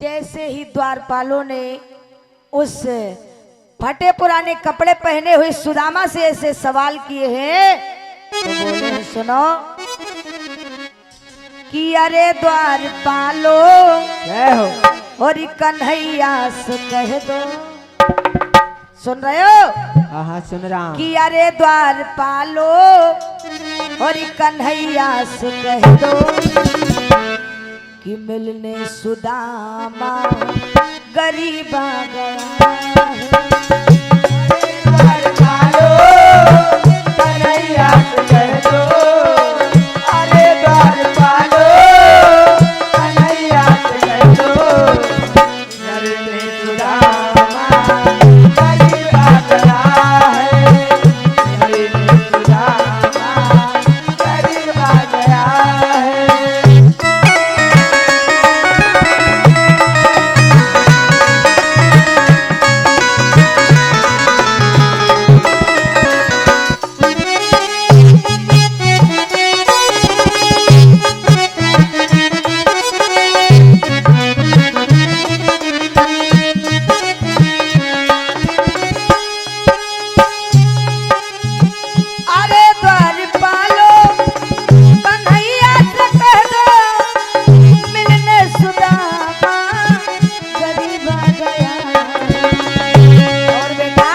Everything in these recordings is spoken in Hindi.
जैसे ही द्वारपालों ने उस फटे पुराने कपड़े पहने हुए सुदामा से ऐसे सवाल किए हैं तो बोले हैं, सुनो कि अरे द्वारपालो जय हो। और कन्हैया से कह दो। सुन रहे हो? हाँ हाँ सुन रहा हूँ। कि अरे द्वारपालो और कन्हैया से कह दो कि मिलने सुदामा गरीबा गया है। द्वारपालो कन्हैया से कह दो, अरे द्वारपालो कन्हैया से कह दो, मिलने सुदामा गरीबा गया है, मिलने सुदामा गरीबा गया है। अरे द्वारपालो कन्हैया से कह दो मिलने सुदामा गरीबा गया है। और बेटा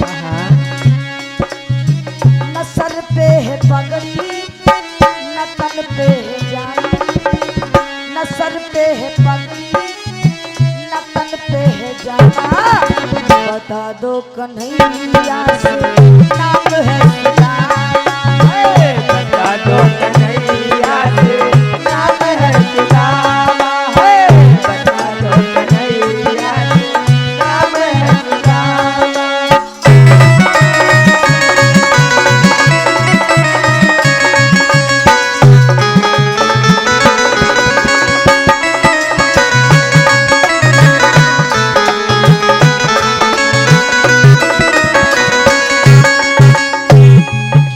हाँ न सर पे है पगड़ी न तन पे है जान, न सर पे है पगड़ी न तन पे है जाना। बता दो कन्हैया से नाम है सुदामा। बता दो कन्हैया से नाम है सुदामा, बता दो कन्हैया से नाम है सुदामा।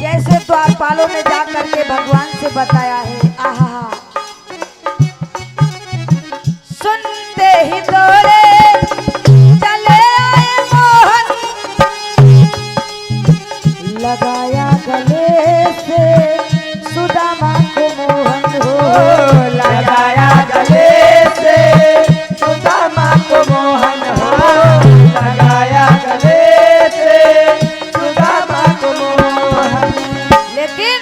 जैसे द्वारपालों ने जा करके भगवान से बताया है, आहा सुनते ही दौड़े चले आए मोहन, लगाया गले से सुदामा को मोहन हो। लगाया गले से सुदामा को मोहन हो, लगाया गले से सुदामा को मोहन। लेकिन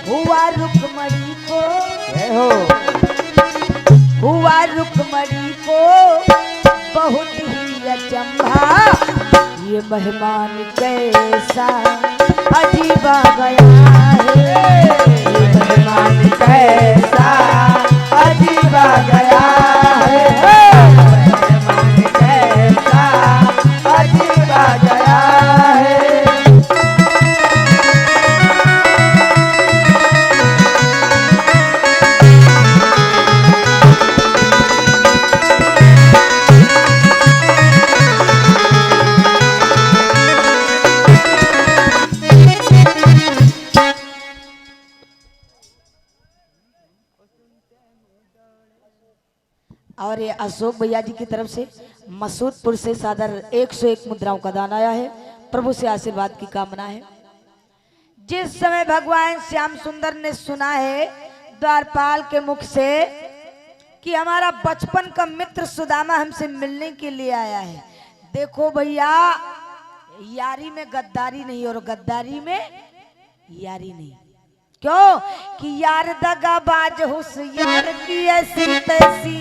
हुआ रुक्मणी को, जय हो। हुआ रुक्मणी को बहुत ही अचंभा, ये मेहमान कैसा अजीबा गया है। ये मेहमान कैसा अजीबा गया है, मेहमान कैसा अजीबा गया है। और ये अशोक भैया जी की तरफ से मसूदपुर से सादर 101 मुद्राओं का दान आया है। प्रभु से आशीर्वाद की कामना है। जिस समय भगवान श्याम सुंदर ने सुना है द्वारपाल के मुख से कि हमारा बचपन का मित्र सुदामा हमसे मिलने के लिए आया है, देखो भैया यारी में गद्दारी नहीं और गद्दारी में यारी नहीं। क्यों कि यार दगाबाज होशियार की ऐसी तैसी,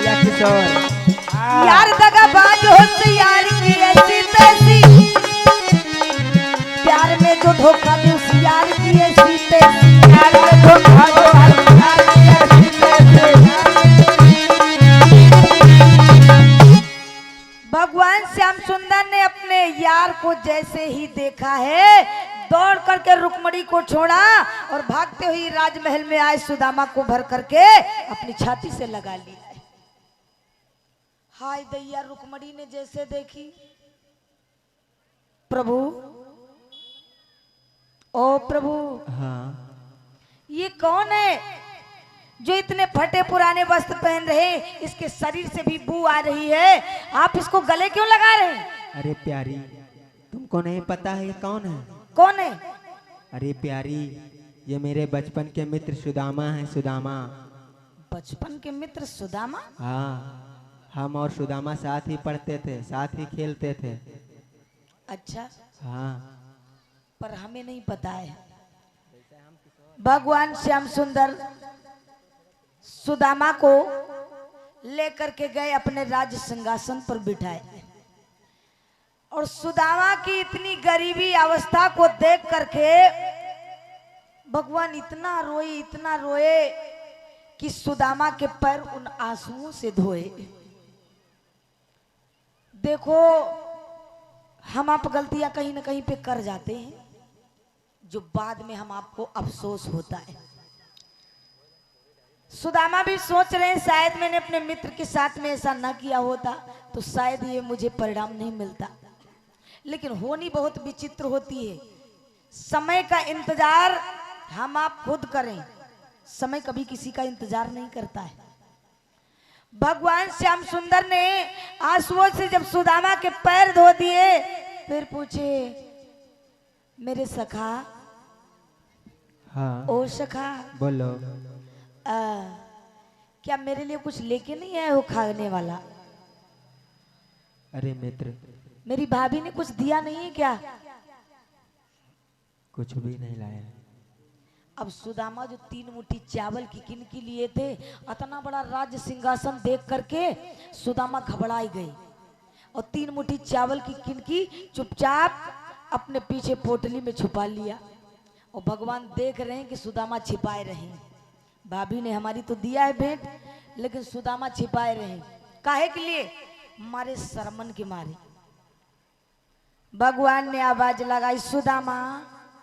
या किशोर। यार दगाबाज होशियार की ऐसी तैसी, प्यार में जो धोखा दे उस यार की ऐसी तैसी। प्यार में धोखा दो यार की ऐसी तैसी। भगवान श्याम सुंदर ने अपने यार को जैसे ही देखा है दौड़ करके रुक्मणी को छोड़ा और भागते हुए राजमहल में आए सुदामा को भर करके अपनी छाती से लगा लिया। हाय दैया रुक्मणी ने जैसे देखी प्रभु, ओ प्रभु, हाँ ये कौन है जो इतने फटे पुराने वस्त्र पहन रहे हैं? इसके शरीर से भी बू आ रही है, आप इसको गले क्यों लगा रहे हैं? अरे प्यारी, तुमको नहीं पता है ये कौन है? कौन है? अरे प्यारी, ये मेरे बचपन के मित्र सुदामा है, सुदामा। बचपन के मित्र सुदामा? हाँ, हम और सुदामा साथ ही पढ़ते थे, साथ ही खेलते थे। अच्छा, हाँ, पर हमें नहीं पता है। भगवान श्याम सुंदर सुदामा को लेकर के गए, अपने राज सिंहासन पर बिठाए, और सुदामा की इतनी गरीबी अवस्था को देख करके भगवान इतना रोए कि सुदामा के पैर उन आंसुओं से धोए। देखो, हम आप गलतियां कहीं ना कहीं पे कर जाते हैं, जो बाद में हम आपको अफसोस होता है। सुदामा भी सोच रहे हैं, शायद मैंने अपने मित्र के साथ में ऐसा ना किया होता तो शायद ये मुझे परिणाम नहीं मिलता। लेकिन होनी बहुत विचित्र होती है। समय का इंतजार हम आप खुद करें, समय कभी किसी का इंतजार नहीं करता है। भगवान श्याम सुंदर ने आंसुओं से जब सुदामा के पैर धो दिए, फिर पूछे, मेरे सखा, हाँ, ओ सखा, बोलो। क्या मेरे लिए कुछ लेके नहीं आए हो खाने वाला? अरे मित्र, मेरी भाभी ने कुछ दिया नहीं है क्या? कुछ भी नहीं लाया। अब सुदामा जो 3 मुट्ठी चावल की किनकी लिए थे, इतना बड़ा राज्य सिंहासन देख करके सुदामा घबराई गई, और 3 मुट्ठी चावल की किनकी चुपचाप अपने पीछे पोटली में छुपा लिया। और भगवान देख रहे हैं कि सुदामा छिपाए रहे। भाभी ने हमारी तो दिया है भेंट, लेकिन सुदामा छिपाए रहे। काहे के लिए? मारे शर्मन के मारे। भगवान ने आवाज लगाई, सुदामा,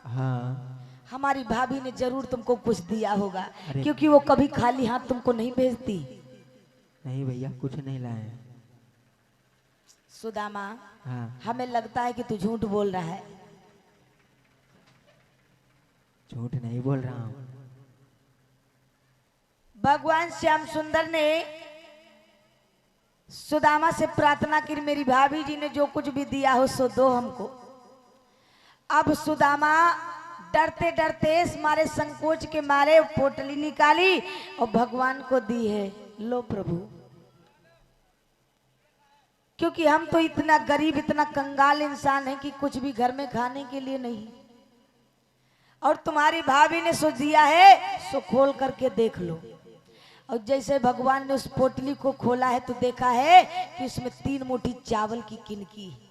हाँ, हमारी भाभी ने जरूर तुमको कुछ दिया होगा, अरे, क्योंकि वो कभी खाली हाथ तुमको नहीं भेजती। नहीं भैया, कुछ नहीं लाए। सुदामा, हाँ, हमें लगता है कि तू झूठ बोल रहा है। झूठ नहीं बोल रहा हूँ। भगवान श्याम सुंदर ने सुदामा से प्रार्थना की, मेरी भाभी जी ने जो कुछ भी दिया हो सो दो हमको। अब सुदामा डरते डरते मारे संकोच के मारे पोटली निकाली और भगवान को दी है, लो प्रभु। क्योंकि हम तो इतना गरीब, इतना कंगाल इंसान है कि कुछ भी घर में खाने के लिए नहीं, और तुम्हारी भाभी ने सो दिया है, सो खोल करके देख लो। और जैसे भगवान ने उस पोटली को खोला है तो देखा है कि उसमें 3 मुट्ठी चावल की किनकी है।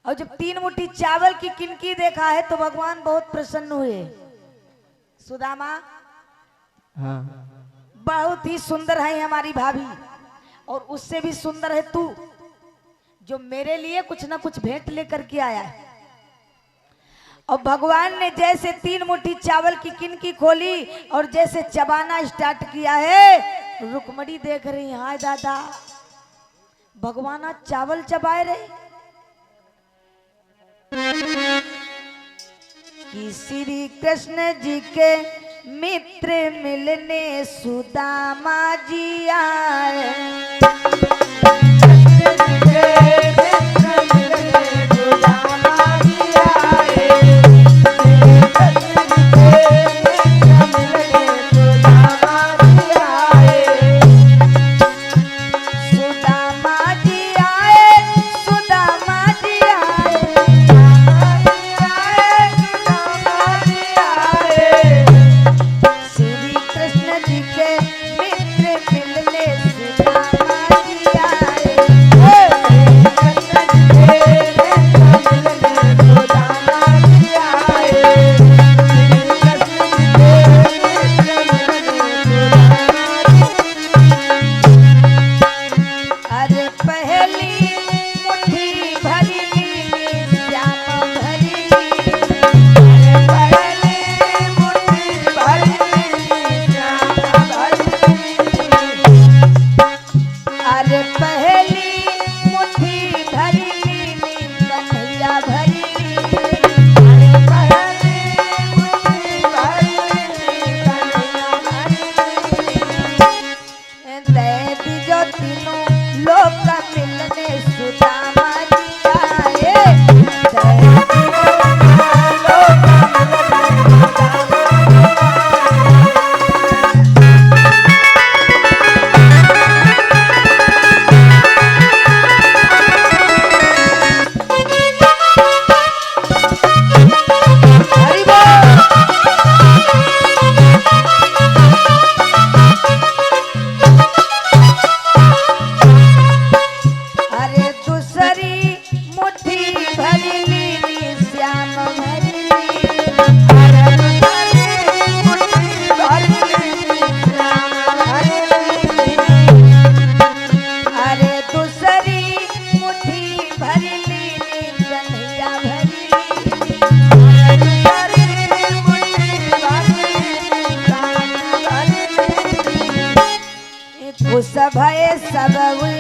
और जब 3 मुट्ठी चावल की किनकी देखा है तो भगवान बहुत प्रसन्न हुए। सुदामा, हाँ, बहुत ही सुंदर है हमारी भाभी, और उससे भी सुंदर है तू, जो मेरे लिए कुछ ना कुछ भेंट लेकर के आया है। और भगवान ने जैसे 3 मुट्ठी चावल की किनकी खोली और जैसे चबाना स्टार्ट किया है, रुक्मणी देख रही, हाय दादा, भगवान आज चावल चबाए रहे। कि श्री कृष्ण जी के मित्र मिलने सुदामा जी आए। श्री कृष्ण जी के मित्र मिलने सुदामा जी भय सब उल